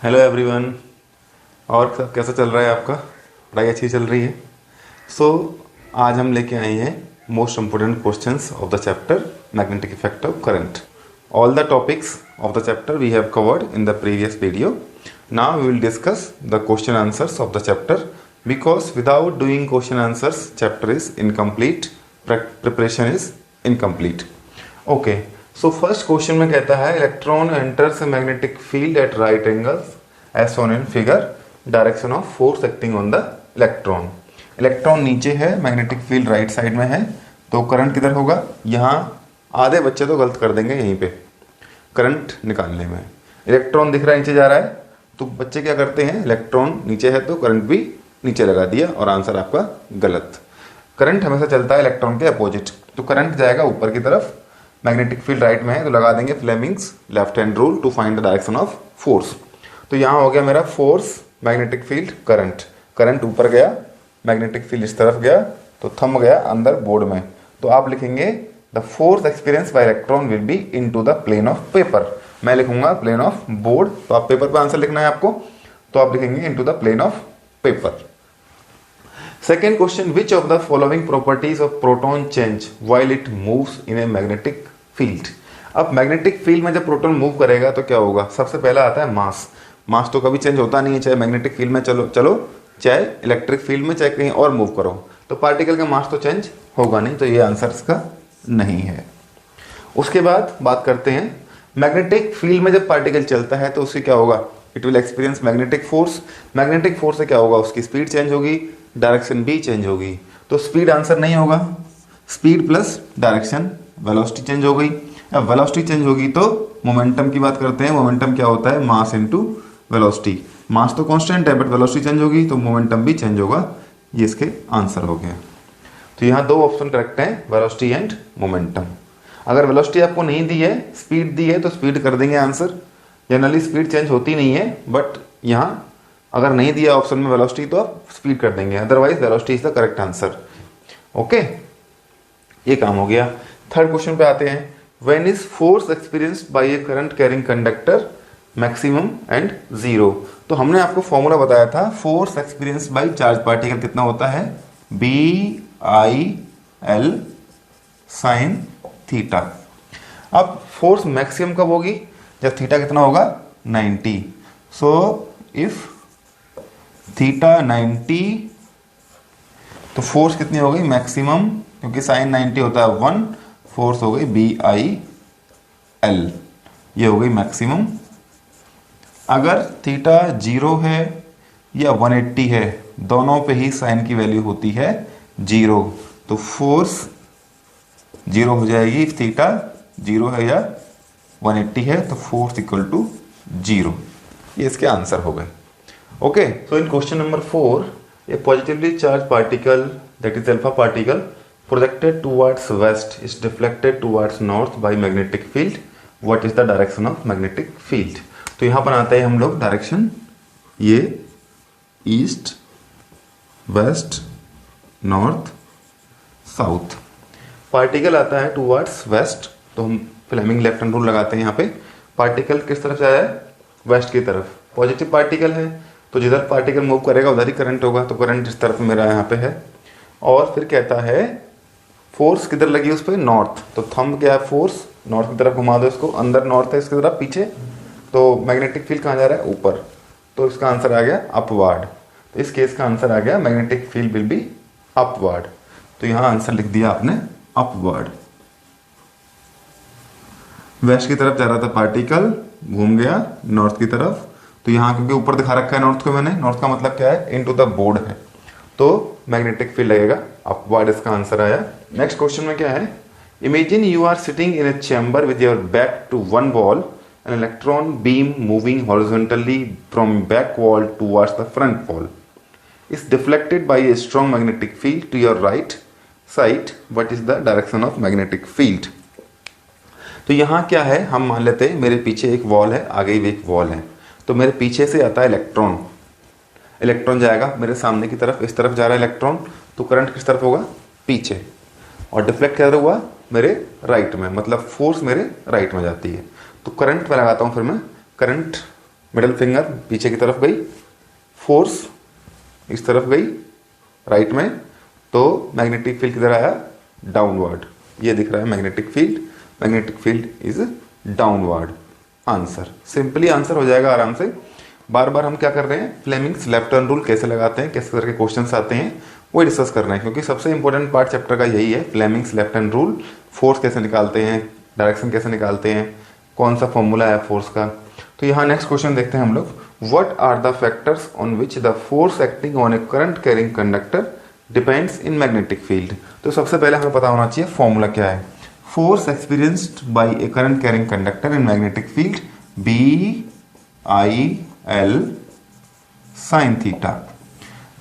Hello everyone. और सब कैसा चल रहा है आपका? पढ़ाई अच्छी चल रही है? आज हम लेके आए हैं most important questions of the chapter magnetic effect of current. All the topics of the chapter we have covered in the previous video. Now we will discuss the question answers of the chapter because without doing question answers chapter is incomplete, preparation is incomplete. Okay, so first question में कहता है electron enters magnetic field at right angles as shown in figure, direction of force acting on the electron. Electron नीचे है, magnetic field right side में है, तो current किधर होगा? यहाँ आधे बच्चे तो गलत कर देंगे यहीं पे करंट निकालने में। इलेक्ट्रॉन दिख रहा है नीचे जा रहा है, तो बच्चे क्या करते हैं, इलेक्ट्रॉन नीचे है तो करंट भी नीचे लगा दिया और आंसर आपका गलत। करंट हमेशा चलता है इलेक्ट्रॉन के अपोजिट, तो करंट जाएगा ऊपर की तरफ, मैग्नेटिक फील्ड राइट में है तो लगा देंगे Fleming's left hand rule to find the direction of force. तो यहाँ हो गया मेरा force, magnetic field, current. Current ऊपर गया, मैग्नेटिक फील्ड इस तरफ गया तो थंब गया अंदर बोर्ड में। तो आप लिखेंगे the force experience by electron will be into the plane of paper. मैं लिखूंगा प्लेन ऑफ बोर्ड, तो आप पेपर पर आंसर लिखना है आपको, तो आप लिखेंगे into the plane of paper. Second question, which of the following properties of proton change while it moves in a magnetic field? अब मैग्नेटिक फील्ड में जब प्रोटॉन मूव करेगा तो क्या होगा? सबसे पहला आता है मास। मास तो कभी चेंज होता नहीं है, चाहे मैग्नेटिक फील्ड में चलो चाहे इलेक्ट्रिक फील्ड में, चाहे कहीं और मूव करो, तो पार्टिकल का मास तो चेंज होगा नहीं, तो ये आंसर इसका नहीं है। उसके बाद बात करते हैं मैग्नेटिक फील्ड में जब पार्टिकल चलता है तो उससे क्या होगा? It will experience magnetic force. Magnetic force से क्या होगा? उसकी स्पीड चेंज होगी, डायरेक्शन भी चेंज होगी, तो स्पीड आंसर नहीं होगा। Speed plus direction, velocity change हो गई। अब वेलोसिटी चेंज होगी तो मोमेंटम की बात करते हैं। मोमेंटम क्या होता है? Mass into velocity. मास तो कांस्टेंट है बट वेलोसिटी चेंज होगी तो मोमेंटम भी चेंज होगा। ये इसके आंसर हो गया। तो यहाँ दो ऑप्शन करेक्ट हैं, वेलोसिटी एंड मोमेंटम। अगर वेलोसिटी आपको नहीं दी है, स्पीड दी है, तो स्पीड कर देंगे आंसर। जनरली स्पीड चेंज होती नहीं है, बट यहाँ अगर नहीं दिया ऑप्शन में वेलोसिटी तो आप स्पीड कर देंगे, otherwise velocity is the correct answer. Okay, ये काम हो गया। थर्ड क्वेश्चन पे आते हैं, when is force experienced by a current carrying conductor maximum and zero. तो हमने आपको फॉर्मूला बताया था, force experienced by charge particle कितना होता है? B I L sine theta. अब फोर्स मैक्सिमम कब होगी? जब थीटा कितना होगा? 90। सो इफ थीटा 90 तो फोर्स कितनी हो गई? मैक्सिमम, क्योंकि साइन 90 होता है 1, फोर्स हो गई बी आई एल, ये हो गई मैक्सिमम। अगर थीटा 0 है या 180 है, दोनों पे ही साइन की वैल्यू होती है 0, तो फोर्स 0 हो जाएगी। थीटा 0 है या 180 है तो फोर्स इक्वल टू 0। ये इसके आंसर हो गए। Okay, so in question number 4, a positively charged particle, that is alpha particle, projected towards west is deflected towards north by magnetic field. What is the direction of magnetic field? तो यहाँ पर आते हैं हम लोग direction, ये east, west, north, south. Particle आता है टूवर्ड्स वेस्ट, तो हम फ्लेमिंग लेफ्ट हैंड रूल लगाते हैं यहाँ पे। पार्टिकल किस तरफ से आया है? वेस्ट की तरफ। पॉजिटिव पार्टिकल है तो जिधर पार्टिकल मूव करेगा उधर ही करंट होगा, तो करंट इस तरफ मेरा यहाँ पे है। और फिर कहता है फोर्स किधर लगी उस पर? नॉर्थ। तो थंब क्या है? फोर्स नॉर्थ की तरफ घुमा दो इसको, अंदर नॉर्थ है इसकी तरफ पीछे, तो मैग्नेटिक फील्ड कहाँ जा रहा है? ऊपर, तो इसका आंसर आ गया अपवार्ड। तो इस केस का आंसर आ गया magnetic field will be upward. तो यहाँ आंसर लिख दिया आपने अपवार्ड। वेस्ट की तरफ जा रहा था पार्टिकल, घूम गया नॉर्थ की तरफ, तो यहाँ क्योंकि ऊपर दिखा रखा है नॉर्थ को मैंने, नॉर्थ का मतलब क्या है? इनटू द बोर्ड है, तो मैग्नेटिक फील्ड लगेगा अपवर्ड, इसका आंसर आया। नेक्स्ट क्वेश्चन में क्या है? Imagine you are sitting in a chamber with your back to one wall, an electron beam moving horizontally from back wall towards the front wall is deflected by a strong magnetic field to your right side. What is the direction of magnetic field? तो यहाँ क्या है, हम मान लेते हैं मेरे पीछे एक वॉल है, आगे भी एक वॉल है, तो मेरे पीछे से आता है इलेक्ट्रॉन। इलेक्ट्रॉन जाएगा मेरे सामने की तरफ, इस तरफ जा रहा है इलेक्ट्रॉन, तो करंट किस तरफ होगा? पीछे। और डिफ्लेक्ट क्या हुआ? मेरे राइट में, मतलब फोर्स मेरे राइट में जाती है। तो करंट में लगाता हूँ, फिर मैं करंट मिडल फिंगर पीछे की तरफ गई, फोर्स इस तरफ गई राइट में, तो मैग्नेटिक फील्ड किधर आया, डाउनवर्ड। ये दिख रहा है magnetic field, magnetic field is downward. Answer simply answer हो जाएगा आराम से। बार बार हम क्या कर रहे हैं, फ्लेमिंग्स लेफ्ट टर्न रूल कैसे लगाते हैं, किस तरह के क्वेश्चंस आते हैं वो डिस्कस कर रहे हैं, क्योंकि सबसे इंपॉर्टेंट पार्ट चैप्टर का यही है, Fleming's left turn rule, force कैसे निकालते हैं, डायरेक्शन कैसे निकालते हैं, कौन सा फॉर्मूला है फोर्स का। तो यहाँ नेक्स्ट क्वेश्चन देखते हैं हम लोग, what are the factors on which the force acting on a current carrying conductor depends in magnetic field. तो सबसे पहले हमें पता होना चाहिए फॉर्मूला क्या है। Force experienced by a current carrying conductor in magnetic field BIL sine theta.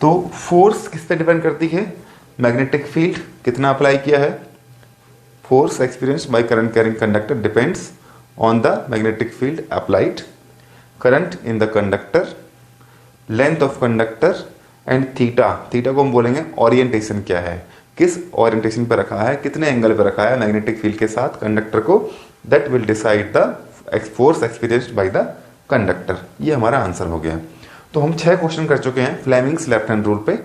तो फोर्स किस पे डिपेंड करती है, मैग्नेटिक फील्ड कितना अप्लाई किया है। Force experienced by current carrying conductor depends on the magnetic field applied, current in the conductor, length of conductor and theta. Theta को हम बोलेंगे ओरिएंटेशन क्या है, किस ओरिएंटेशन पे रखा है, कितने एंगल पे रखा है मैग्नेटिक फील्ड के साथ कंडक्टर को, that will decide the force experienced by the conductor. ये हमारा आंसर हो गया। तो हम 6 क्वेश्चन कर चुके हैं फ्लेमिंग्स लेफ्ट हैंड रूल पे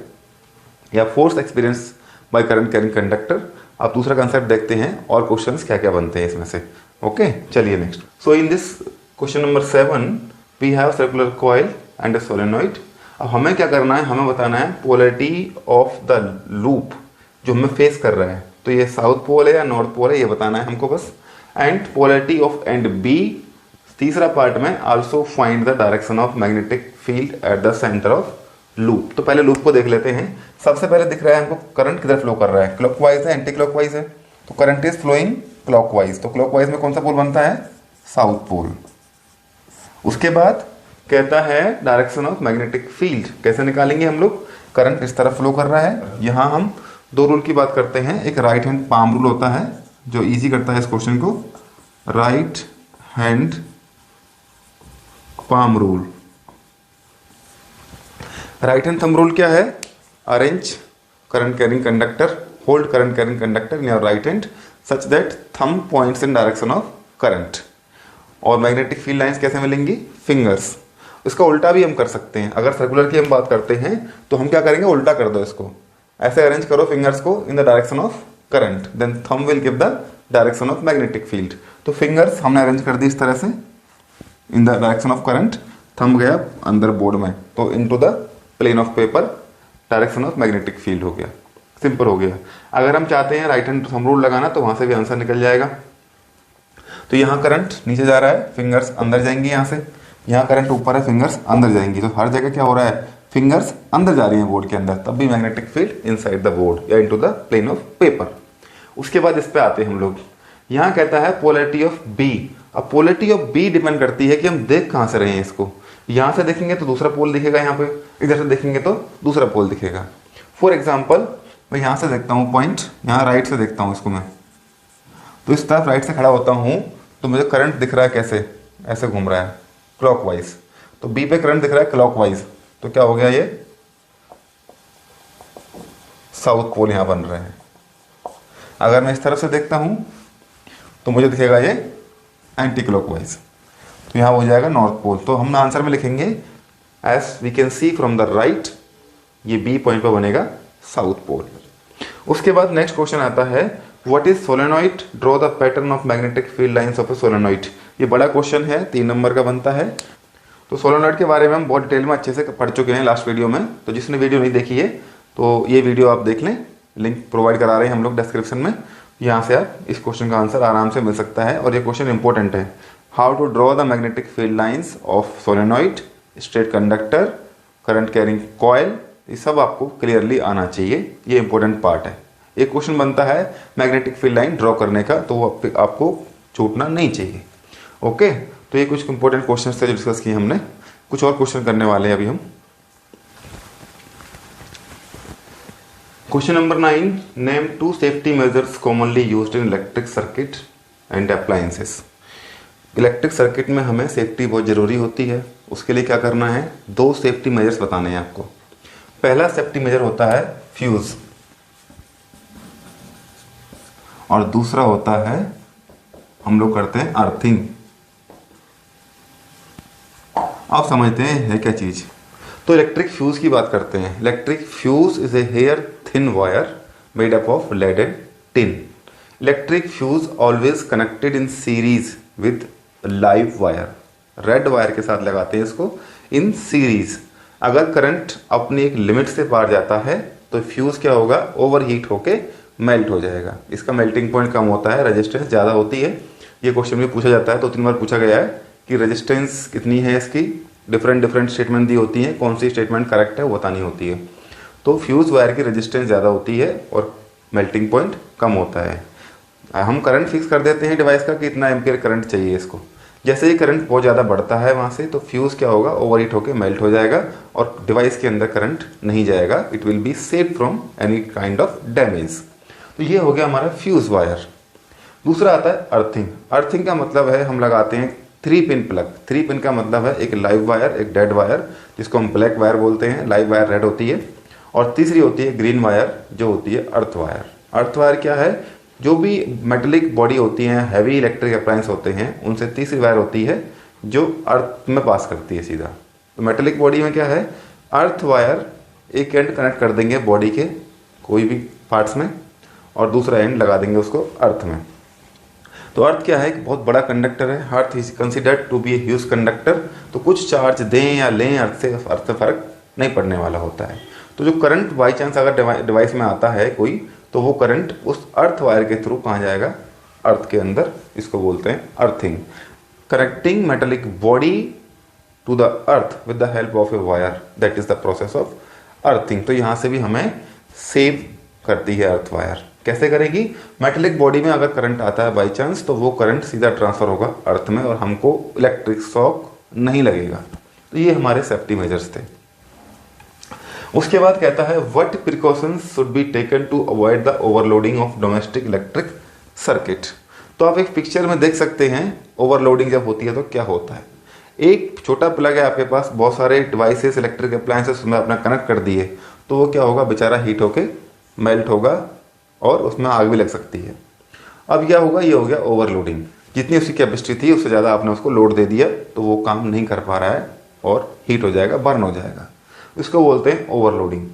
या force experience by current carrying conductor. आप दूसरा कंसेप्ट देखते हैं और क्वेश्चंस क्या क्या बनते हैं इसमें से। ओके चलिए next. So in this question number 7 we have circular coil and a solenoid. अब हमें क्या करना है, हमें बताना है पोलैरिटी ऑफ द लूप जो हमें फेस कर रहा है। तो ये साउथ पोल है या नॉर्थ पोल है ये बताना है हमको बस। End polarity of end B, तीसरा पार्ट में also find the direction of magnetic field at the centre of loop. तो पहले लूप को देख लेते हैं। सबसे पहले दिख रहा है हमको करंट किधर फ्लो कर रहा है, क्लॉकवाइज है एंटी क्लॉकवाइज है। तो करंट इज फ्लोइंग क्लॉकवाइज, तो क्लॉकवाइज में कौन सा पोल बनता है, साउथ पोल। उसके बाद कहता है डायरेक्शन ऑफ मैग्नेटिक फील्ड कैसे निकालेंगे हम लोग, करंट इस तरफ फ्लो कर रहा है। यहां हम 2 रूल की बात करते हैं, एक राइट हैंड पाम रूल होता है जो इजी करता है इस क्वेश्चन को, right hand palm rule. Right hand thumb rule क्या है, arrange current carrying conductor, hold current carrying conductor in your right hand such that thumb points in direction of current. और मैग्नेटिक फील्ड लाइंस कैसे मिलेंगी, fingers. इसका उल्टा भी हम कर सकते हैं, अगर सर्कुलर की हम बात करते हैं तो हम क्या करेंगे, उल्टा कर दो इसको, ऐसे अरेंज करो फिंगर्स को in the direction of current, then thumb will give the direction of magnetic field. तो फिंगर्स हमने अरेंज कर दी इस तरह से in the direction of current, thumb गया अंदर बोर्ड में, तो into the plane of paper direction of magnetic field हो गया, सिंपल हो गया। अगर हम चाहते हैं राइट हैंड थंब रूल लगाना तो वहां से भी आंसर निकल जाएगा। तो यहाँ करंट नीचे जा रहा है, फिंगर्स अंदर जाएंगी, यहाँ से यहाँ करंट ऊपर है, फिंगर्स अंदर जाएंगी। तो हर जगह क्या हो रहा है, फिंगर्स अंदर जा रही हैं बोर्ड के अंदर, तब भी magnetic field inside the board या into the plane of paper. उसके बाद इस पे आते हैं हम लोग, यहाँ कहता है पोलैरिटी ऑफ बी। अब पोलैरिटी ऑफ बी डिपेंड करती है कि हम देख कहाँ से रहे हैं इसको। यहाँ से देखेंगे तो दूसरा पोल दिखेगा, यहाँ पे इधर से देखेंगे तो दूसरा पोल दिखेगा। फॉर एग्जाम्पल मैं यहाँ से देखता हूँ पॉइंट, यहाँ राइट से देखता हूँ इसको मैं, तो इस तरफ राइट से खड़ा होता हूँ तो मुझे करंट दिख रहा है कैसे, ऐसे घूम रहा है क्लॉकवाइज। तो बी पे करंट दिख रहा है क्लॉकवाइज, तो क्या हो गया, ये साउथ पोल यहाँ बन रहे हैं। अगर मैं इस तरफ से देखता हूँ तो मुझे दिखेगा ये एंटी क्लॉकवाइज, तो यहाँ हो जाएगा नॉर्थ पोल। तो हम आंसर में लिखेंगे as we can see from the right, ये बी पॉइंट पर बनेगा साउथ पोल। उसके बाद नेक्स्ट क्वेश्चन आता है, what is solenoid, draw the pattern of magnetic field lines of A solenoid. ये बड़ा क्वेश्चन है, 3 नंबर का बनता है। तो सोलेनॉइड के बारे में हम बहुत डिटेल में अच्छे से पढ़ चुके हैं लास्ट वीडियो में, तो जिसने वीडियो नहीं देखी है तो ये वीडियो आप देख लें, लिंक प्रोवाइड करा रहे हैं हम लोग डिस्क्रिप्शन में, यहाँ से आप इस क्वेश्चन का आंसर आराम से मिल सकता है। और ये क्वेश्चन इंपॉर्टेंट है, how to draw the magnetic field lines of solenoid, straight conductor, current carrying coil, ये सब आपको क्लियरली आना चाहिए, ये इंपॉर्टेंट पार्ट है। एक क्वेश्चन बनता है मैग्नेटिक फील्ड लाइन ड्रॉ करने का, तो वो आपको छूटना नहीं चाहिए। ओके, तो ये कुछ इंपॉर्टेंट क्वेश्चन थे जो डिस्कस किए हमने। कुछ और क्वेश्चन करने वाले हैं अभी हम। Question number 9, name 2 safety measures commonly used in electric circuit and appliances. Electric circuit में हमें सेफ्टी बहुत जरूरी होती है, उसके लिए क्या करना है, 2 सेफ्टी मेजर्स बताने हैं आपको। पहला सेफ्टी मेजर होता है फ्यूज, और दूसरा होता है हम लोग करते हैं अर्थिंग। आप समझते हैं है क्या चीज़। तो इलेक्ट्रिक फ्यूज़ की बात करते हैं। Electric fuse is a hair thin wire made up of lead and tin. Electric fuse always connected in series with live wire. Red wire के साथ लगाते हैं इसको इन सीरीज। अगर करंट अपनी एक लिमिट से पार जाता है तो फ्यूज़ क्या होगा, ओवर हीट होके मेल्ट हो जाएगा। इसका मेल्टिंग पॉइंट कम होता है, रेजिस्टेंस ज़्यादा होती है। ये क्वेश्चन में पूछा जाता है, 2-3 बार पूछा गया है कि रेजिस्टेंस कितनी है इसकी। डिफरेंट स्टेटमेंट दी होती है, कौन सी स्टेटमेंट करेक्ट है वो बतानी होती है। तो फ्यूज़ वायर की रेजिस्टेंस ज़्यादा होती है और मेल्टिंग पॉइंट कम होता है। हम करंट फिक्स कर देते हैं डिवाइस का कि इतना एम्पियर करंट चाहिए इसको। जैसे ही करंट बहुत ज़्यादा बढ़ता है वहाँ से, तो फ्यूज़ क्या होगा, ओवर हीट होकर मेल्ट हो जाएगा और डिवाइस के अंदर करंट नहीं जाएगा। It will be safe from any kind of damage. तो ये हो गया हमारा फ्यूज़ वायर। दूसरा आता है अर्थिंग। अर्थिंग का मतलब है हम लगाते हैं 3 पिन प्लग। 3 पिन का मतलब है एक लाइव वायर, एक डेड वायर, जिसको हम ब्लैक वायर बोलते हैं, लाइव वायर रेड होती है, और तीसरी होती है ग्रीन वायर जो होती है अर्थ वायर। अर्थ वायर क्या है, जो भी मेटेलिक बॉडी होती हैं, हैवी इलेक्ट्रिक अप्लायंस होते हैं, उनसे तीसरी वायर होती है जो अर्थ में पास करती है सीधा। तो मेटेलिक बॉडी में क्या है, अर्थ वायर एक एंड कनेक्ट कर देंगे बॉडी के कोई भी पार्ट्स में और दूसरा एंड लगा देंगे उसको अर्थ में। तो अर्थ क्या है, एक बहुत बड़ा कंडक्टर है। Earth is considered to be a huge conductor. तो कुछ चार्ज दें या लें अर्थ से फर्क नहीं पड़ने वाला होता है। तो जो करंट बाई चांस अगर डिवाइस में आता है कोई, तो वो करंट उस अर्थ वायर के थ्रू कहाँ जाएगा, अर्थ के अंदर। इसको बोलते हैं earthing. Connecting metallic body to the earth with the help of a wire, that is the process of earthing. तो यहाँ से भी हमें सेव करती है अर्थ वायर। कैसे करेगी, मेटेलिक बॉडी में अगर करंट आता है बाई चांस, तो वो करंट सीधा ट्रांसफर होगा अर्थ में और हमको इलेक्ट्रिक शॉक नहीं लगेगा। तो ये हमारे सेफ्टी मेजर्स थे। उसके बाद कहता है what precautions should be taken to avoid the overloading of domestic electric circuit. तो आप एक पिक्चर में देख सकते हैं ओवरलोडिंग जब होती है तो क्या होता है। एक छोटा प्लग है आपके पास, बहुत सारे डिवाइसेस इलेक्ट्रिक अप्लायंसेस उसमें अपना कनेक्ट कर दिए, तो वो क्या होगा, बेचारा हीट होके मेल्ट होगा और उसमें आग भी लग सकती है। अब क्या होगा, ये हो गया ओवरलोडिंग। जितनी उसकी कैपेसिटी थी उससे ज़्यादा आपने उसको लोड दे दिया, तो वो काम नहीं कर पा रहा है और हीट हो जाएगा, बर्न हो जाएगा। इसको बोलते हैं ओवरलोडिंग।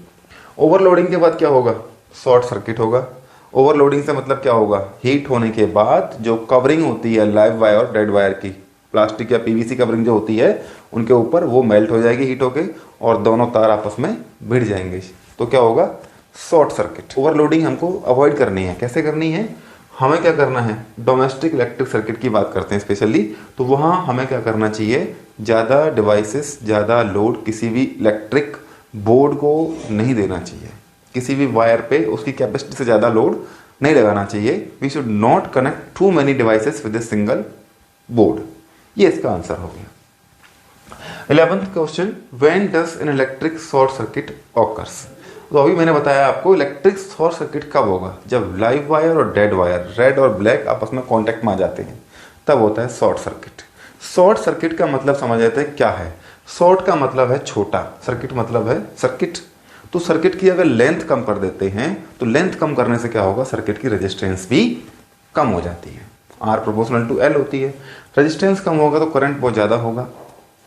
ओवरलोडिंग के बाद क्या होगा, शॉर्ट सर्किट होगा। ओवरलोडिंग से मतलब क्या होगा, हीट होने के बाद जो कवरिंग होती है लाइव वायर और डेड वायर की, प्लास्टिक या पीवीसी कवरिंग जो होती है उनके ऊपर, वो मेल्ट हो जाएगी हीट होके और दोनों तार आपस में भिड़ जाएंगे। तो क्या होगा, शॉर्ट सर्किट। ओवरलोडिंग हमको अवॉइड करनी है। कैसे करनी है, हमें क्या करना है, डोमेस्टिक इलेक्ट्रिक सर्किट की बात करते हैं स्पेशली, तो वहाँ हमें क्या करना चाहिए, ज़्यादा डिवाइसेस, ज़्यादा लोड किसी भी इलेक्ट्रिक बोर्ड को नहीं देना चाहिए। किसी भी वायर पे उसकी कैपेसिटी से ज़्यादा लोड नहीं लगाना चाहिए। We should not connect too many devices with a single board. ये इसका आंसर हो गया। 11th question, when does an electric short circuit occurs. तो अभी मैंने बताया आपको इलेक्ट्रिक शॉर्ट सर्किट कब होगा, जब लाइव वायर और डेड वायर, रेड और ब्लैक, आपस में कांटेक्ट में आ जाते हैं, तब होता है शॉर्ट सर्किट। शॉर्ट सर्किट का मतलब समझ जाते हैं क्या है। शॉर्ट का मतलब है छोटा, सर्किट मतलब है सर्किट। तो सर्किट की अगर लेंथ कम कर देते हैं, तो लेंथ कम करने से क्या होगा, सर्किट की रेजिस्टेंस भी कम हो जाती है। R प्रोपोर्शनल टू L होती है। रेजिस्टेंस कम होगा तो करंट बहुत ज़्यादा होगा,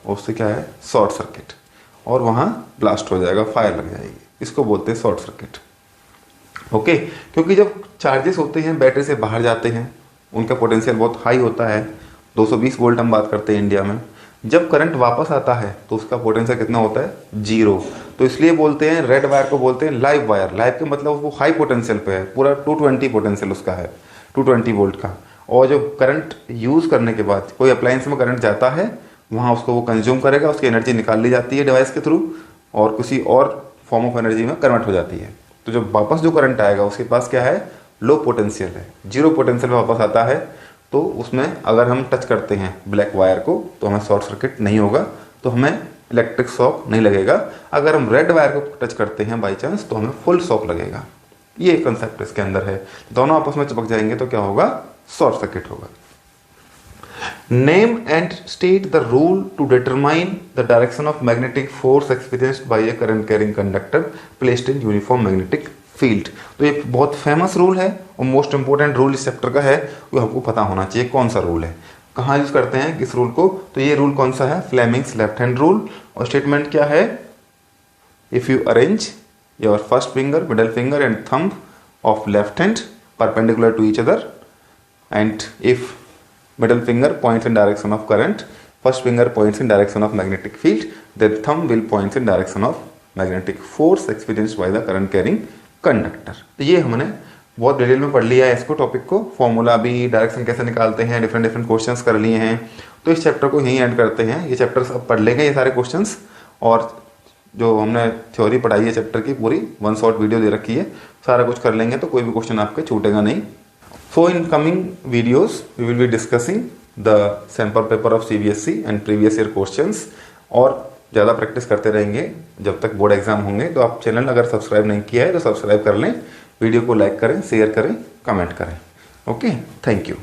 उससे क्या है, शॉर्ट सर्किट, और वहाँ ब्लास्ट हो जाएगा, फायर लग जाएगी। इसको बोलते हैं शॉर्ट सर्किट। ओके, क्योंकि जब चार्जेस होते हैं बैटरी से बाहर जाते हैं, उनका पोटेंशियल बहुत हाई होता है, 220 वोल्ट हम बात करते हैं इंडिया में। जब करंट वापस आता है तो उसका पोटेंशियल कितना होता है, 0। तो इसलिए बोलते हैं रेड वायर को बोलते हैं लाइव वायर। लाइव के मतलब वो हाई पोटेंशियल पे है, पूरा 220 पोटेंशियल उसका है, 220 वोल्ट का। और जो करंट यूज़ करने के बाद कोई अप्लायंस में करंट जाता है, वहाँ उसको वो कंज्यूम करेगा, उसकी एनर्जी निकाल ली जाती है डिवाइस के थ्रू और किसी और फॉर्म ऑफ एनर्जी में कन्वर्ट हो जाती है। तो जब वापस जो करंट आएगा उसके पास क्या है, लो पोटेंशियल है, 0 पोटेंशियल में वापस आता है। तो उसमें अगर हम टच करते हैं ब्लैक वायर को तो हमें शॉर्ट सर्किट नहीं होगा, तो हमें इलेक्ट्रिक शॉक नहीं लगेगा। अगर हम रेड वायर को टच करते हैं बाई चांस, तो हमें फुल शॉक लगेगा। ये कंसेप्ट इसके अंदर है। दोनों आपस में चिपक जाएंगे तो क्या होगा, शॉर्ट सर्किट होगा। Name and state the rule to determine the direction of magnetic force experienced by a current carrying conductor placed in uniform magnetic field। तो एक बहुत फेमस रूल है और मोस्ट इंपोर्टेंट रूल इस चैप्टर का है, वो हमको पता होना चाहिए। कौन सा रूल है, कहाँ यूज करते हैं किस रूल को, तो ये रूल कौन सा है, फ्लेमिंग्स लेफ्ट हैंड रूल। और स्टेटमेंट क्या है, if you arrange your first finger, middle finger and thumb of left hand perpendicular to each other and if middle finger points in direction of current, first finger points in direction of magnetic field, then thumb will points in direction of magnetic force experienced by the current carrying conductor। तो ये हमने बहुत detail में पढ़ लिया है इसको, topic को, फॉर्मूला भी, डायरेक्शन कैसे निकालते हैं, डिफरेंट डिफरेंट क्वेश्चंस कर लिए हैं। तो इस चैप्टर को यहीं एंड करते हैं, ये चैप्टर अब पढ़ लेंगे ये सारे क्वेश्चंस, और जो हमने थ्योरी पढ़ाई है चैप्टर की पूरी 1 शॉर्ट वीडियो दे रखी है, सारा कुछ कर लेंगे तो कोई भी क्वेश्चन आपके छूटेगा नहीं। So in coming videos we will be discussing the sample paper of CBSE and previous year questions, और ज़्यादा प्रैक्टिस करते रहेंगे जब तक बोर्ड एग्जाम होंगे। तो आप चैनल अगर सब्सक्राइब नहीं किया है तो सब्सक्राइब कर लें, वीडियो को लाइक करें, शेयर करें, कमेंट करें। Okay, thank you.